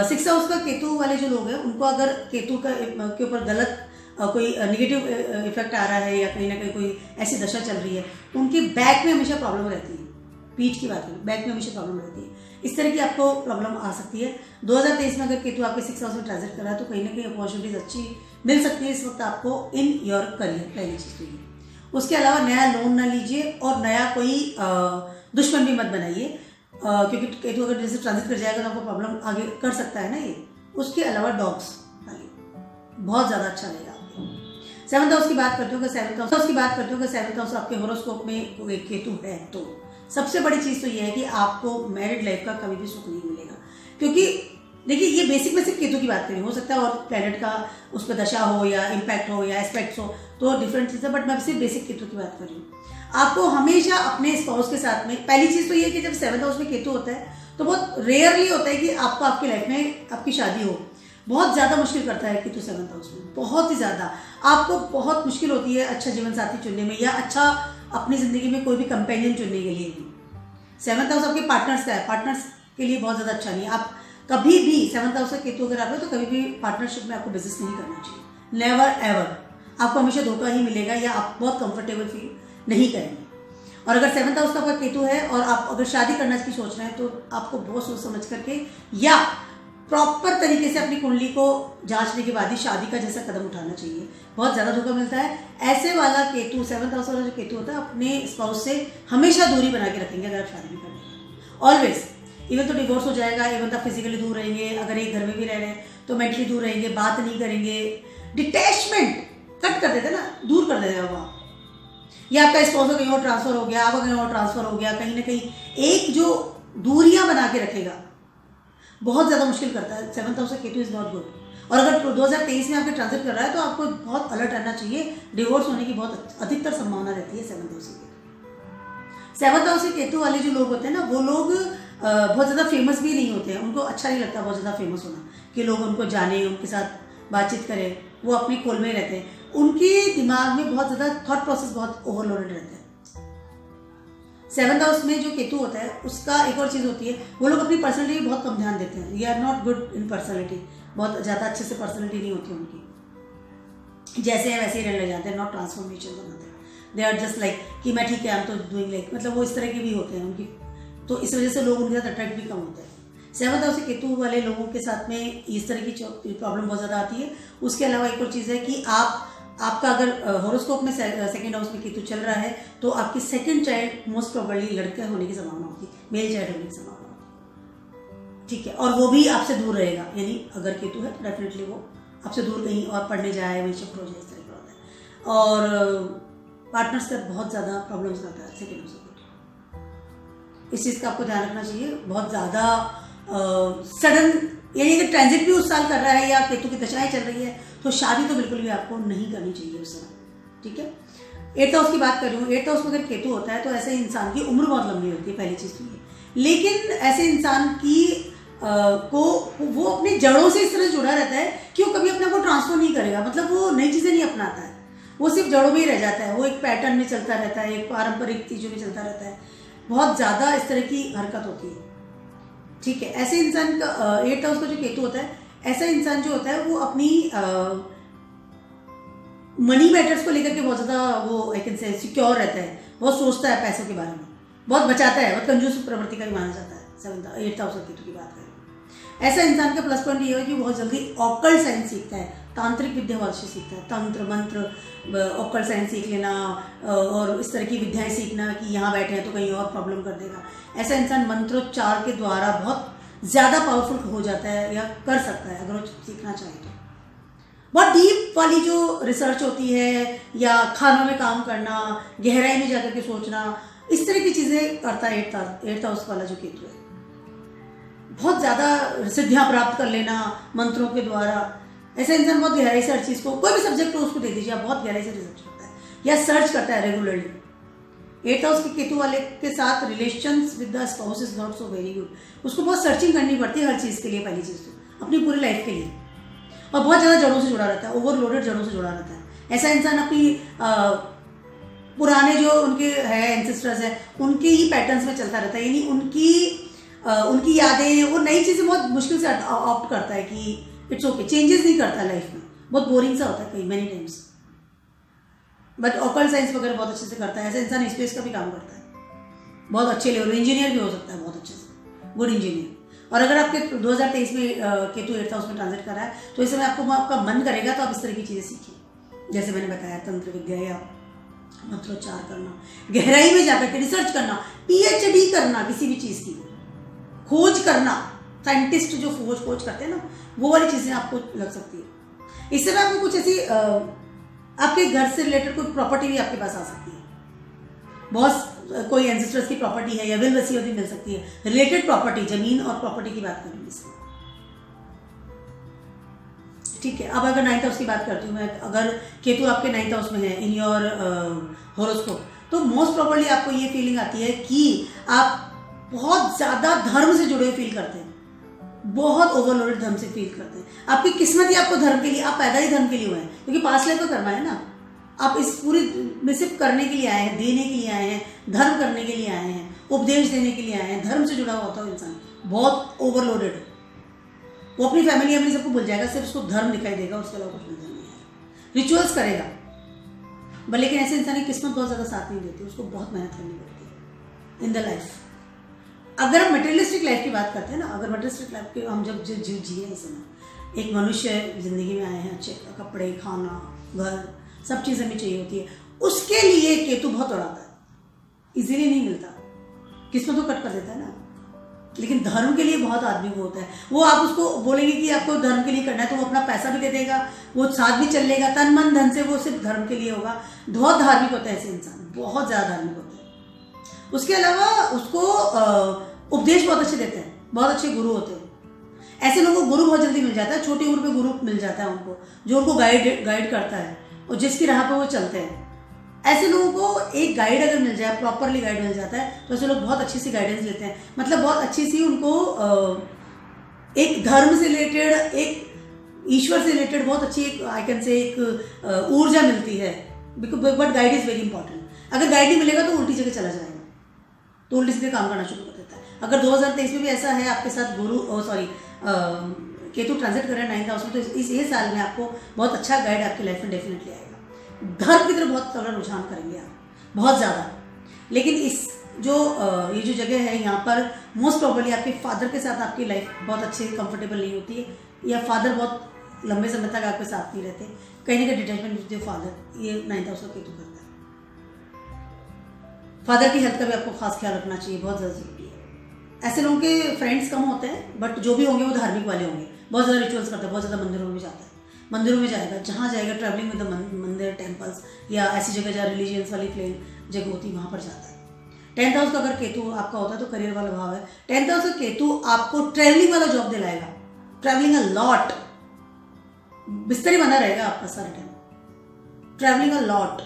6 हाउस का केतु वाले जो लोग हैं उनको अगर केतु के ऊपर गलत कोई नेगेटिव इफेक्ट आ रहा है या कहीं ना कहीं कोई ऐसी दशा चल रही है, तो उनके बैक में हमेशा प्रॉब्लम रहती है। पीठ की बात करें, बैक में हमेशा प्रॉब्लम रहती है। इस तरह की आपको प्रॉब्लम आ सकती है। 2023 में अगर केतु आपके 6 हाउस में ट्रांजिट कर रहा है तो कहीं ना कहीं अपॉर्चुनिटीज अच्छी मिल सकती है इस वक्त आपको इन योर करियर, पहली चीज तो ये। उसके अलावा नया लोन ना लीजिए और नया कोई दुश्मन भी मत बनाइए, क्योंकि केतु अगर जैसे ट्रांजिट कर जाएगा तो आपको प्रॉब्लम आगे कर सकता है ना ये। उसके अलावा डॉग्स बहुत ज्यादा अच्छा रहेगा। 7th हाउस की बात करते हो, 7th हाउस आपके होरोस्कोप में केतु है तो सबसे बड़ी चीज तो ये है कि आपको मैरिड लाइफ का कभी भी सुख नहीं मिलेगा। क्योंकि देखिए ये बेसिक में सिर्फ केतु की बात करें, हो सकता है और प्लैनेट का उस पर दशा हो या इम्पैक्ट हो या एस्पेक्ट्स हो तो डिफरेंट चीज़ है, बट मैं सिर्फ बेसिक केतु की बात कर रही हूँ। आपको हमेशा अपने स्पाउस के साथ में, पहली चीज तो ये है कि जब 7th हाउस में केतु होता है तो बहुत रेयरली होता है कि आपको आपकी लाइफ में आपकी शादी हो। बहुत ज्यादा मुश्किल करता है केतु 7th हाउस में, बहुत ही ज्यादा। आपको बहुत मुश्किल होती है अच्छा जीवन साथी चुनने में या अच्छा अपनी जिंदगी में कोई भी कंपेनियन चुनने के लिए भी। 7th हाउस आपके पार्टनर्स का है, पार्टनर्स के लिए बहुत ज्यादा अच्छा नहीं है। आप कभी भी 7th हाउस का केतु अगर आप हो तो कभी भी पार्टनरशिप में आपको बिजनेस नहीं करना चाहिए, नेवर एवर। आपको हमेशा धोखा ही मिलेगा या आप बहुत कंफर्टेबल फील नहीं करेंगे। और अगर 7th हाउस का आपका केतु है और आप अगर शादी करना की सोच रहे हैं तो आपको बहुत सोच समझ करके या प्रॉपर तरीके से अपनी कुंडली को जांचने के बाद ही शादी का जैसा कदम उठाना चाहिए। बहुत ज्यादा धोखा मिलता है। ऐसे वाला केतु 7th हाउस वाला जो केतु होता है अपने स्पाउस से हमेशा दूरी बना के रखेंगे अगर आप शादी नहीं करेंगे। ऑलवेज, इवन तो डिवोर्स हो जाएगा, इवन तो फिजिकली दूर रहेंगे, अगर एक घर में भी रह रहे हैं तो मेंटली दूर रहेंगे, बात नहीं करेंगे, डिटैचमेंट कट कर देते ना, दूर कर देते वो आप। या आपका स्पाउस कहीं और ट्रांसफर हो गया, आपका कहीं और ट्रांसफर हो गया, कहीं ना कहीं एक जो दूरियां बना के रखेगा बहुत ज्यादा मुश्किल करता है। 7th हाउस का केतु इज नॉट गुड। और अगर 2023 में आपके ट्रांजिट कर रहा है तो आपको बहुत अलर्ट रहना चाहिए, डिवोर्स होने की बहुत अधिकतर संभावना रहती है 7th हाउस के। 7th हाउस के केतु वाले जो लोग होते हैं ना, वो लोग बहुत ज़्यादा फेमस भी नहीं होते हैं। उनको अच्छा नहीं लगता बहुत ज़्यादा फेमस होना, कि लोग उनको जाने, उनके साथ बातचीत करें। वो अपने खोल में रहते हैं। उनके दिमाग में बहुत ज़्यादा थॉट प्रोसेस बहुत ओवरलोडेड रहता है। 7th हाउस में जो केतु होता है उसका एक और चीज़ होती है, वो लोग अपनी पर्सनैलिटी में बहुत कम ध्यान देते हैं। ये are not good in personality, बहुत ज़्यादा अच्छे से पर्सनैलिटी नहीं होती उनकी, जैसे है वैसे ही रहने लग जाते हैं, नॉट ट्रांसफॉर्मेशन बनाते हैं। दे आर जस्ट लाइक कि मैं ठीक है, हम तो डूइंग लाइक, मतलब वो इस तरह के भी होते हैं उनकी। तो इस वजह से लोग उनके साथ अट्रैक्ट भी कम होते हैं। 7th हाउस के केतु वाले लोगों के साथ में इस तरह की प्रॉब्लम बहुत ज़्यादा आती है। उसके अलावा एक और चीज़ है कि आपका अगर हॉरोस्कोप में 2nd हाउस में केतु चल रहा है तो आपकी सेकंड चाइल्ड मोस्ट प्रोबेबली लड़का होने की संभावना होती है, मेल चाइल्ड होने की संभावना होती है, ठीक है। और वो भी आपसे दूर रहेगा, यानी अगर केतु है तो डेफिनेटली वो आपसे दूर कहीं और पढ़ने जाए, वहीं शिफ्ट हो जाए, इस तरह का होता है। और पार्टनर्स का बहुत ज़्यादा प्रॉब्लम्स आता है 2nd हाउस में। इस चीज़ का आपको ध्यान रखना चाहिए। बहुत ज़्यादा सडन, यानी अगर ट्रांजिट भी उस साल कर रहा है या केतु की दशाएं चल रही है तो शादी तो बिल्कुल भी आपको नहीं करनी चाहिए उस समय, ठीक है। 8th हाउस की बात कर रही हूँ। 8th हाउस में अगर केतु होता है तो ऐसे इंसान की उम्र बहुत लंबी होती है, पहली चीज़ तो ये। लेकिन ऐसे इंसान की को वो अपनी जड़ों से इस तरह से जुड़ा रहता है कि वो कभी अपने को ट्रांसफर नहीं करेगा, मतलब वो नई चीज़ें नहीं अपनाता है, वो सिर्फ जड़ों में ही रह जाता है। वो एक पैटर्न में चलता रहता है, एक पारंपरिक चीज़ों में चलता रहता है। बहुत ज़्यादा इस तरह की हरकत होती है, ठीक है। ऐसे इंसान का 8th हाउस का जो केतु होता है, ऐसा इंसान जो होता है वो अपनी मनी मैटर्स को लेकर के बहुत ज़्यादा वो आई कैन से सिक्योर रहता है, बहुत सोचता है पैसों के बारे में, बहुत बचाता है, बहुत कंजूस प्रवृत्ति का भी माना जाता है 8th हाउस का केतु की बात करें। ऐसा इंसान का प्लस पॉइंट ये है कि बहुत जल्दी ऑकल्ट साइंस सीखता है, तांत्रिक विद्या बहुत अच्छी सीखता है, तंत्र मंत्र ऑकल्ट साइंस सीख लेना और इस तरह की विद्याएं सीखना कि यहाँ बैठे हैं तो कहीं और प्रॉब्लम कर देगा। ऐसा इंसान मंत्रोच्चार के द्वारा बहुत ज़्यादा पावरफुल हो जाता है या कर सकता है अगर वो सीखना चाहे तो। बहुत डीप वाली जो रिसर्च होती है या खानों में काम करना, गहराई में जाकर के सोचना, इस तरह की चीज़ें करता है एट्थ हाउस वाला जो केतु है। बहुत ज़्यादा सिद्धियाँ प्राप्त कर लेना मंत्रों के द्वारा, ऐसा इंसान बहुत गहराई से हर चीज़ को, कोई भी सब्जेक्ट हो उसको दे दीजिए, आप बहुत गहराई से रिसर्च करता है या सर्च करता है रेगुलरली। एट्थ हाउस के केतु वाले के साथ relations with the spouse is not so very good. उसको बहुत सर्चिंग करनी पड़ती है हर चीज़ के लिए, पहली चीज़ तो अपनी पूरी लाइफ के लिए, और बहुत ज़्यादा जड़ों से जुड़ा रहता है, ओवरलोडेड जड़ों से जुड़ा रहता है। ऐसा इंसान अपनी पुराने जो उनके है एंसेस्टर्स हैं उनके ही पैटर्न्स में चलता रहता है, यानी उनकी यादें, वो नई चीज़ें बहुत मुश्किल से ऑप्ट करता है कि इट्स ओके, चेंजेस नहीं करता लाइफ में, बहुत बोरिंग सा होता है कई many times. But occult science वगैरह बहुत अच्छे से करता है। ऐसा इंसान स्पेस का भी काम करता है बहुत अच्छे लेवल, इंजीनियर भी हो सकता है बहुत अच्छे से, गुड इंजीनियर। और अगर आपके 2023 में केतु एट्थ हाउस में ट्रांजिट कर रहा है तो इस समय आपका मन करेगा तो आप इस तरह की चीज़ें सीखिए, जैसे मैंने बताया तंत्र विद्या या मंत्रोच्चार करना, गहराई में जाकर के रिसर्च करना, PhD करना, किसी भी चीज़ की खोज करना, साइंटिस्ट जो खोज करते हैं ना, वो वाली चीज़ें आपको लग सकती है। इस समय आपको कुछ ऐसी आपके घर से रिलेटेड कोई प्रॉपर्टी भी आपके पास आ सकती है, बहुत कोई एंसेस्टर्स की प्रॉपर्टी है या विल वसीयत भी मिल सकती है, रिलेटेड प्रॉपर्टी, जमीन और प्रॉपर्टी की बात करेंगे इसमें, ठीक है। अब अगर 9th हाउस की बात करती हूँ मैं, अगर केतु आपके 9th हाउस में है इन योर हॉरोस्कोप, तो मोस्ट प्रॉबली आपको ये फीलिंग आती है कि आप बहुत ज़्यादा धर्म से जुड़े हुए फील करते हैं, बहुत ओवरलोडेड धर्म से फील करते हैं। आपकी किस्मत ही आपको धर्म के लिए, आप पैदा ही धर्म के लिए हुए हैं, क्योंकि पास्ट लाइफ में करना है ना, आप इस पूरी में सिर्फ करने के लिए आए हैं, देने के लिए आए हैं, धर्म करने के लिए आए हैं, उपदेश देने के लिए आए हैं, धर्म से जुड़ा हुआ होता है इंसान, बहुत ओवरलोडेड। वो अपनी फैमिली अपनी सबको भूल जाएगा, सिर्फ उसको धर्म दिखाई देगा, उसके अलावा कुछ नहीं है, रिचुअल्स करेगा। लेकिन ऐसे इंसान की किस्मत बहुत ज़्यादा साथ नहीं देती, उसको बहुत मेहनत करनी पड़ती है इन द लाइफ। अगर हम मटेरियलिस्टिक लाइफ की बात करते हैं ना, अगर मटेरियलिस्टिक लाइफ के हम जब जिए इस समय, एक मनुष्य ज़िंदगी में आए हैं, अच्छे कपड़े, खाना, घर, सब चीज़ हमें चाहिए होती है, उसके लिए केतु बहुत उड़ाता है, इजीली नहीं मिलता, किस्मत तो कट कर देता है ना। लेकिन धर्म के लिए बहुत आदमी को होता है, वो आप उसको बोलेंगे कि आपको धर्म के लिए करना है तो वो अपना पैसा भी दे देगा, वो साथ भी चल लेगा, तन मन धन से, वो सिर्फ धर्म के लिए होगा। बहुत धार्मिक होता है ऐसे इंसान, बहुत ज़्यादा धार्मिक होता है। उसके अलावा उसको उपदेश बहुत अच्छे देते हैं, बहुत अच्छे गुरु होते हैं। ऐसे लोगों को गुरु बहुत जल्दी मिल जाता है, छोटी उम्र में गुरु मिल जाता है उनको, जो उनको गाइड करता है और जिसकी राह पर वो चलते हैं। ऐसे लोगों को एक गाइड अगर मिल जाए, प्रॉपरली गाइड मिल जाता है, तो ऐसे लोग बहुत अच्छी सी गाइडेंस लेते हैं, मतलब बहुत अच्छी सी उनको एक धर्म से रिलेटेड, एक ईश्वर से रिलेटेड बहुत अच्छी एक आई कैन से एक ऊर्जा मिलती है। But guide is very important. अगर गाइड नहीं मिलेगा तो उल्टी जगह चला जाएगा, तो उल्टी सीधे काम करना शुरू कर देता है। अगर 2023 में भी ऐसा है आपके साथ केतु ट्रांजिट कर रहे हैं 9th हाउस में, तो इस साल में आपको बहुत अच्छा गाइड आपकी लाइफ में डेफिनेटली आएगा। धर्म की तरफ बहुत तगड़ा रुझान करेंगे आप, बहुत ज़्यादा। लेकिन इस जो ये जो जगह है यहाँ पर मोस्ट प्रॉब्लली आपके फादर के साथ आपकी लाइफ बहुत अच्छे कंफर्टेबल नहीं होती है, या फादर बहुत लंबे समय तक आपके साथ नहीं रहते, कहीं ना कहीं डिटैचमेंट विद योर फादर, ये 9th हाउस का केतु करता है। फादर की हेल्थ का भी आपको खास ख्याल रखना चाहिए, बहुत ज़्यादा जरूरी है। ऐसे लोगों के फ्रेंड्स कम होते हैं, बट जो भी होंगे वो धार्मिक वाले होंगे, बहुत ज़्यादा रिचुअल्स करते हैं, बहुत ज़्यादा मंदिरों में जाता है, मंदिरों में जाएगा, जहाँ जाएगा ट्रैवलिंग विद द मंदिर, टेम्पल्स, या ऐसी जगह जहाँ रिलीजियंस वाली प्लेन जगह होती है वहाँ पर जाता है। 10th हाउस का अगर केतु आपका होता है तो करियर वाला भाव है। 10th हाउस का केतु आपको ट्रैवलिंग वाला जॉब दिलाएगा, ट्रैवलिंग अ लॉट, बिस्तर ही बना रहेगा आपका सारा टाइम, ट्रैवलिंग अ लॉट।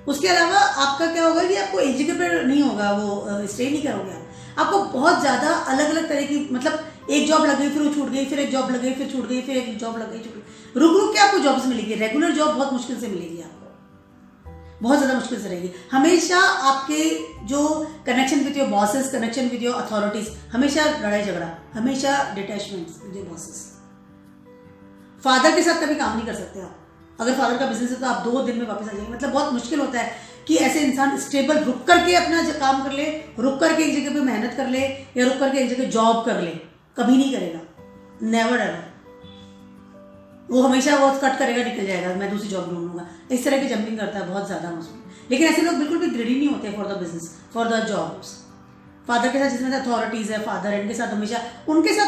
उसके अलावा आपका क्या होगा कि आपको एक जगह पर नहीं होगा, वो स्टे नहीं करोगे आपको बहुत ज़्यादा अलग अलग तरह की, मतलब एक जॉब लग गई फिर वो छूट गई, फिर एक जॉब लग गई फिर छूट गई, फिर एक जॉब लग गई छूट गई, रुक रुक के आपको जॉब्स मिलेगी। रेगुलर जॉब बहुत मुश्किल से मिलेगी आपको, बहुत ज़्यादा मुश्किल से रहेगी। हमेशा आपके जो connection with your bosses, connection with your authorities, हमेशा लड़ाई झगड़ा, हमेशा detachment with your bosses. Father के साथ कभी काम नहीं कर सकते आप, अगर फादर का बिजनेस है तो आप 2 दिन में वापस आ जाएंगे, मतलब बहुत मुश्किल होता है कि ऐसे इंसान स्टेबल रुक करके अपना काम कर ले, रुक करके एक जगह पे मेहनत कर ले, या रुक करके एक जगह जॉब कर ले, कभी नहीं करेगा, नेवर एवर। वो हमेशा वो कट करेगा, निकल जाएगा, मैं दूसरी जॉब ढूंढूंगा, इस तरह की जंपिंग करता है बहुत ज़्यादा उसमें। लेकिन ऐसे लोग बिल्कुल भी ग्रेडी नहीं होते for the business, for the jobs. Father के साथ जिसमें अथॉरिटीज़ है, फादर उनके साथ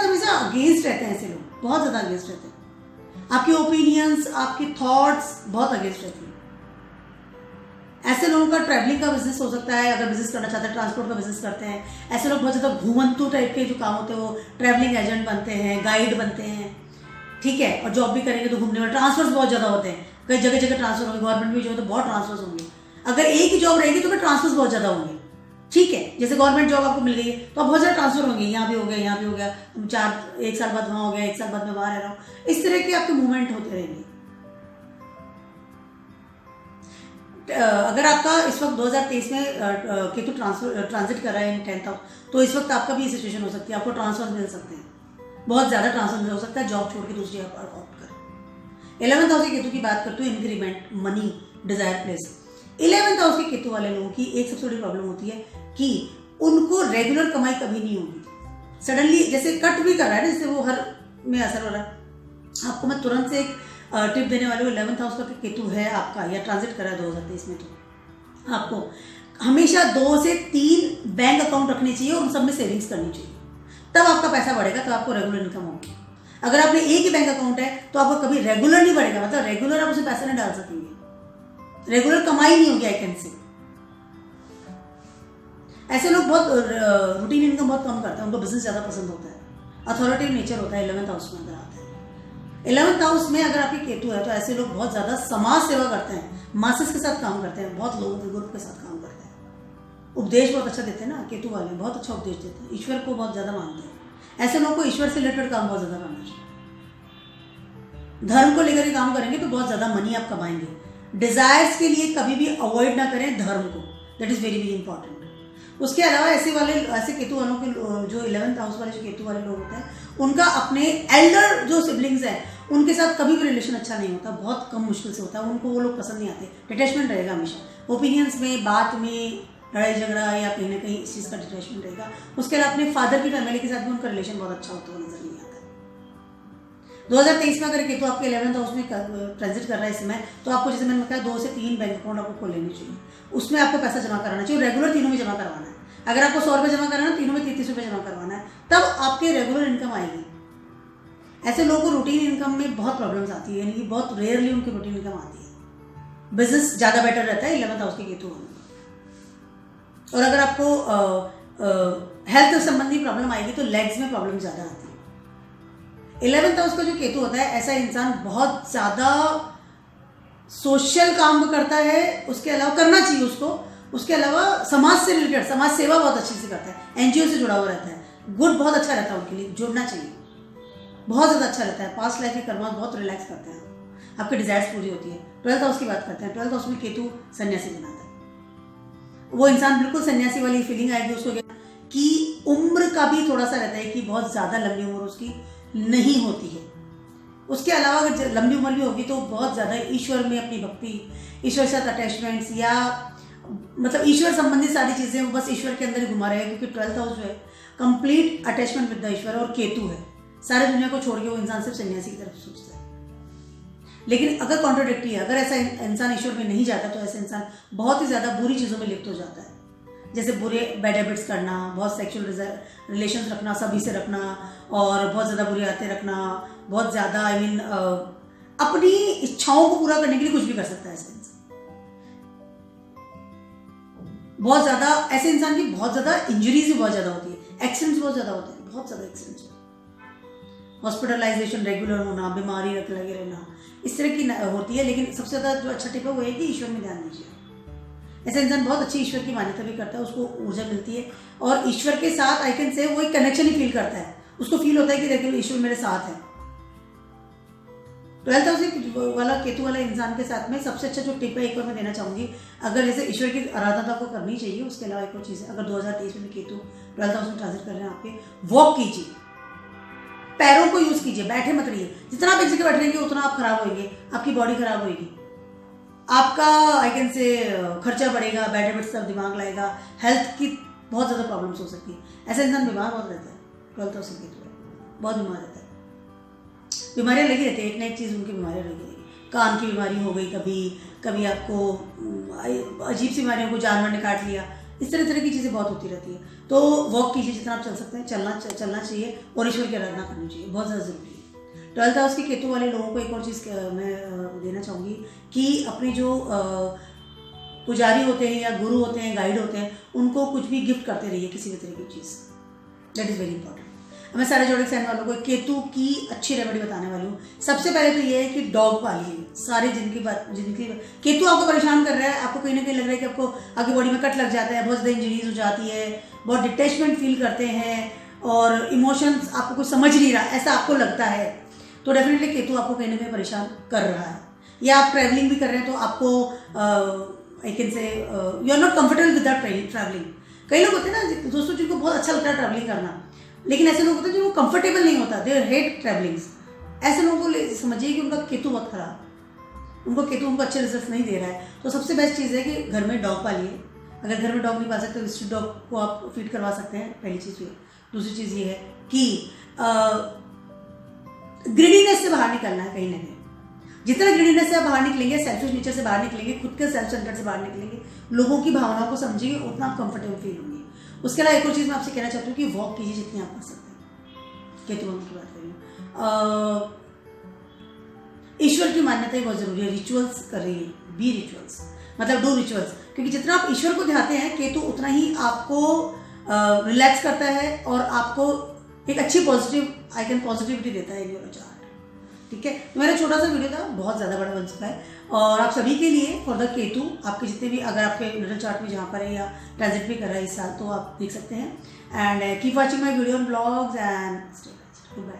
हमेशा अगेंस्ट रहते हैं, ऐसे लोग बहुत ज़्यादा अगेंस्ट रहते हैं। आपके ओपिनियंस, आपके थॉट्स बहुत अगेंस्ट रहती है। ऐसे लोगों का ट्रैवलिंग का बिजनेस हो सकता है, अगर बिजनेस करना चाहते हैं, ट्रांसपोर्ट का बिजनेस करते हैं। ऐसे लोग बहुत ज़्यादा घूमंतु टाइप के जो काम होते हैं वो ट्रैवलिंग एजेंट बनते हैं, गाइड बनते हैं, ठीक है। और जॉब भी करेंगे तो घूमने में ट्रांसफर्स बहुत ज़्यादा होते हैं, कई जगह जगह ट्रांसफर होंगे, गवर्नमेंट में जो है तो बहुत ट्रांसफर्स होंगे। अगर एक ही जॉब रहेगी तो फिर ट्रांसफर्स बहुत ज़्यादा होंगे, ठीक है। जैसे गवर्नमेंट जॉब आपको मिल गई है तो आप बहुत ज़्यादा ट्रांसफर होंगे, यहाँ भी हो गया, यहाँ भी हो गया, 1 साल बाद वहाँ हो गया, 1 साल बाद मैं वहाँ रह रहा हूँ, इस तरह के आपके मूवमेंट होते रहेंगे। अगर आपका इस वक्त 2023 में केतु ट्रांजिट कर रहा है इन 10th हाउस, तो इस वक्त आपका भी सिचुएशन हो सकती है, आपको ट्रांसफर मिल सकते हैं, बहुत ज़्यादा ट्रांसफर हो सकता है, जॉब छोड़ के दूसरी आप ऑप्ट करें। 11th हाउस के केतु की बात करते हो, increment, money, desire place. 11th house के केतु वाले लोगों की एक सबसे बड़ी प्रॉब्लम होती है कि उनको रेगुलर कमाई कभी नहीं होगी। सडनली जैसे कट भी कर रहा है ना, जैसे वो हर में असर हो रहा है। आपको मैं तुरंत से एक टिप देने वाले हूँ। 11th हाउस का केतु है आपका या ट्रांजिट करा है 2023 में, तो आपको हमेशा 2 से 3 बैंक अकाउंट रखने चाहिए और उन सब में सेविंग्स करनी चाहिए, तब आपका पैसा बढ़ेगा, तब आपको रेगुलर इनकम होगी। अगर आपने एक ही बैंक अकाउंट है तो आपका कभी रेगुलर नहीं बढ़ेगा, मतलब रेगुलर आप उसमें पैसा नहीं डाल सकेंगे, रेगुलर कमाई नहीं होगी। आई कैन से ऐसे लोग बहुत रूटीन इनकम बहुत कम करते हैं, उनको बिजनेस ज़्यादा पसंद होता है, अथॉरिटी नेचर होता है 11th हाउस में अगर आता है। 11th हाउस में अगर आपकी केतु है तो ऐसे लोग बहुत ज़्यादा समाज सेवा करते हैं, मासेस के साथ काम करते हैं, बहुत लोगों के ग्रुप के साथ काम करते हैं, उपदेश बहुत अच्छा देते हैं ना केतु वाले, बहुत अच्छा उपदेश देते हैं, ईश्वर को बहुत ज़्यादा मानते हैं। ऐसे लोगों को ईश्वर से रिलेटेड काम बहुत ज़्यादा करना चाहिए। धर्म को लेकर के काम करेंगे तो बहुत ज़्यादा मनी आप कमाएंगे। डिजायर्स के लिए कभी भी अवॉइड ना करें धर्म को, that is very very important. उसके अलावा ऐसे केतु वालों के जो 11th हाउस वाले जो केतु वाले लोग होते हैं, उनका अपने एल्डर जो सिबलिंग्स हैं उनके साथ कभी भी रिलेशन अच्छा नहीं होता, बहुत कम मुश्किल से होता है, उनको वो लोग पसंद नहीं आते, डिटैचमेंट रहेगा हमेशा, ओपिनियंस में, बात में, लड़ाई झगड़ा या कहीं ना कहीं इस चीज़ का डिटैचमेंट रहेगा। उसके अलावा अपने फादर की फैमिली के साथ भी उनका रिलेशन बहुत अच्छा होता हुआ नजर नहीं आता। 2023 में अगर केतु आपके 11th हाउस में ट्रांजिट कर रहा है इस समय, तो आपको जैसे मैंने बताया 2 से 3 बैंक अकाउंट आपको खोल लेने चाहिए, उसमें आपको पैसा जमा कराना चाहिए, रेगुलर तीनों में जमा करवाना है। अगर आपको 100 रुपये जमा कराना है, तीनों में 33 रुपये जमा करवाना है, तब आपके रेगुलर इनकम आएगी। ऐसे लोगों को रूटीन इनकम में बहुत प्रॉब्लम्स आती है, यानी कि बहुत रेयरली उनकी रूटीन इनकम आती है। बिजनेस ज़्यादा बेटर रहता है 11th हाउस के केतु होने में। और अगर आपको हेल्थ संबंधी प्रॉब्लम आएगी तो लेग्स में प्रॉब्लम ज़्यादा आती है। 11th हाउस का जो केतु होता है, ऐसा इंसान बहुत ज़्यादा सोशल काम करता है, उसके अलावा करना चाहिए उसको, उसके अलावा समाज से रिलेटेड, समाज सेवा बहुत अच्छे से करता है, एनजीओ से जुड़ा हुआ रहता है, गुड बहुत अच्छा रहता है उनके लिए, जुड़ना चाहिए, बहुत ज़्यादा अच्छा रहता है। पास्ट लाइफ के कर्मा बहुत रिलैक्स करते हैं, आपकी डिजायर्स पूरी होती है। 12th हाउस की बात करते हैं, 12th हाउस में केतु सन्यासी बनाता है, वो इंसान बिल्कुल सन्यासी वाली फीलिंग आएगी उसको कि उम्र का भी थोड़ा सा रहता है कि बहुत ज़्यादा लंबी उम्र उसकी नहीं होती है। उसके अलावा अगर लंबी उम्र भी होगी तो बहुत ज़्यादा ईश्वर में अपनी भक्ति, ईश्वर के साथ अटैचमेंट्स या मतलब ईश्वर संबंधी सारी चीज़ें वो बस ईश्वर के अंदर ही घुमा रहे हैं, क्योंकि 12th हाउस जो है कंप्लीट अटैचमेंट विद द ईश्वर और केतु है। सारी दुनिया को छोड़ के वो इंसान सिर्फ सन्यासी की तरफ सोचता है। लेकिन अगर कॉन्ट्रोडिक्टरी है, अगर ऐसा इंसान ईश्वर में नहीं जाता तो ऐसा इंसान बहुत ही ज़्यादा बुरी चीज़ों में लिप्त हो जाता है, जैसे बुरे बैड हैबिट्स करना, बहुत सेक्सुअल रिलेशंस रखना, सभी से रखना, और बहुत ज़्यादा बुरी आदतें रखना, बहुत ज़्यादा अपनी इच्छाओं को पूरा करने के लिए कुछ भी कर सकता है ऐसा इंसान। बहुत ज़्यादा ऐसे इंसान की बहुत ज़्यादा इंजरीज भी बहुत ज़्यादा होती है, एक्सीडेंट्स बहुत ज़्यादा होते हैं, बहुत ज़्यादा एक्सीडेंट्स, हॉस्पिटलाइजेशन रेगुलर होना, बीमारी लगे रहना, इस तरह की होती है। लेकिन सबसे ज़्यादा जो अच्छा टिप है वो है कि ईश्वर में ध्यान दीजिए। ऐसा इंसान बहुत अच्छी ईश्वर की मान्यता भी करता है, उसको ऊर्जा मिलती है और ईश्वर के साथ आई कैन से वो एक कनेक्शन ही फील करता है, उसको फील होता है कि देखिए ईश्वर मेरे साथ है। 12th हाउस वाला केतु वाला इंसान के साथ में सबसे अच्छा जो टिप है एक और मैं देना चाहूँगी, अगर जैसे ईश्वर की आराधना को करनी चाहिए, उसके अलावा एक और चीज़ है, अगर 2023 में केतु 12th हाउस में ट्रांजिट कर रहे हैं आपके, वॉक कीजिए, पैरों को यूज़ कीजिए, बैठे मत रहिए। जितना आप एक जगह बैठ रहेंगे उतना आप खराब होंगे, आपकी बॉडी खराब होगी, आपका आई कैन से खर्चा बढ़ेगा, बैड हैबिट्स सब दिमाग लाएगा, हेल्थ की बहुत ज़्यादा प्रॉब्लम्स हो सकती है। ऐसा इंसान बीमार बहुत रहता है, 12th हाउस के केतु बहुत बीमार रहता है, बीमारियाँ लगी रहती है, एक ना एक चीज़ उनकी बीमारियाँ लगी रहेगी। कान की बीमारी हो गई, कभी आपको अजीब सी बीमारियों को जानवर ने काट लिया, इस तरह की चीज़ें बहुत होती रहती है। तो वॉक कीजिए, जितना आप चल सकते हैं चलना चाहिए और ईश्वर की आराधना करनी चाहिए, बहुत ज़्यादा ज़रूरी है। 12th हाउस के केतु वाले लोगों को एक और चीज़ मैं देना चाहूँगी कि अपने जो पुजारी होते हैं या गुरु होते हैं, गाइड होते हैं, उनको कुछ भी गिफ्ट करते रहिए, किसी भी तरह की चीज़। That is very important. मैं सारे जोड़े साइन वालों को केतु की अच्छी रेमेडी बताने वाली हूँ। सबसे पहले तो ये है कि डॉग पालिए। सारे जिनकी केतु आपको परेशान कर रहा है, आपको कहीं ना कहीं लग रहा है कि आपको आपकी बॉडी में कट लग जाता है, बहुत ज़्यादा इंजरीज हो जाती है, बहुत डिटैचमेंट फील करते हैं और इमोशंस आपको कुछ समझ नहीं रहा, ऐसा आपको लगता है, तो डेफिनेटली केतु आपको कहीं ना कहीं परेशान कर रहा है। या आप ट्रैवलिंग भी कर रहे हैं तो आपको I can say you are not comfortable with that travelling. कई लोग होते हैं ना दोस्तों जिनको बहुत अच्छा लगता है ट्रैवलिंग करना, लेकिन ऐसे लोग होते हैं जिनको कंफर्टेबल नहीं होता, दे हेट ट्रैवलिंग्स। ऐसे लोगों को समझिए कि उनका केतु बहुत खराब, उनको केतु उनको अच्छे रिजल्ट नहीं दे रहा है। तो सबसे बेस्ट चीज़ है कि घर में डॉग पालिए। अगर घर में डॉग नहीं पाल सकते तो स्ट्रीट डॉग को आप फीड करवा सकते हैं, पहली चीज़ ये। दूसरी चीज़ ये है कि ग्रीडीनेस से बाहर निकलना है कहीं ना कहीं। जितना ग्रीडीनेस से आप बाहर निकलेंगे, सेल्फिश नेचर से बाहर निकलेंगे, खुद के सेल्फ सेंटर्ड से बाहर निकलेंगे, लोगों की भावनाओं को समझिए, उतना आप कंफर्टेबल फील होंगे। उसके अलावा एक और चीज़ मैं आपसे कहना चाहती हूँ कि वॉक कीजिए जितनी आप कर सकते हैं। केतु की बात करें, ईश्वर की मान्यता ही बहुत जरूरी है। रिचुअल्स करिए, बी रिचुअल्स, मतलब डू रिचुअल्स, क्योंकि जितना आप ईश्वर को ध्याते हैं केतु उतना ही आपको रिलैक्स करता है और आपको एक अच्छी पॉजिटिविटी देता है इन योर चार्ट। ठीक है, तो मेरा छोटा सा वीडियो था, बहुत ज़्यादा बड़ा बन चुका है। और आप सभी के लिए फॉर द केतु, आपके जितने भी अगर आपके नटल चार्ट में जहाँ पर है या ट्रांजिट भी कर रहा है इस साल, तो आप देख सकते हैं। And keep watching my video on blogs and stay. Good bye.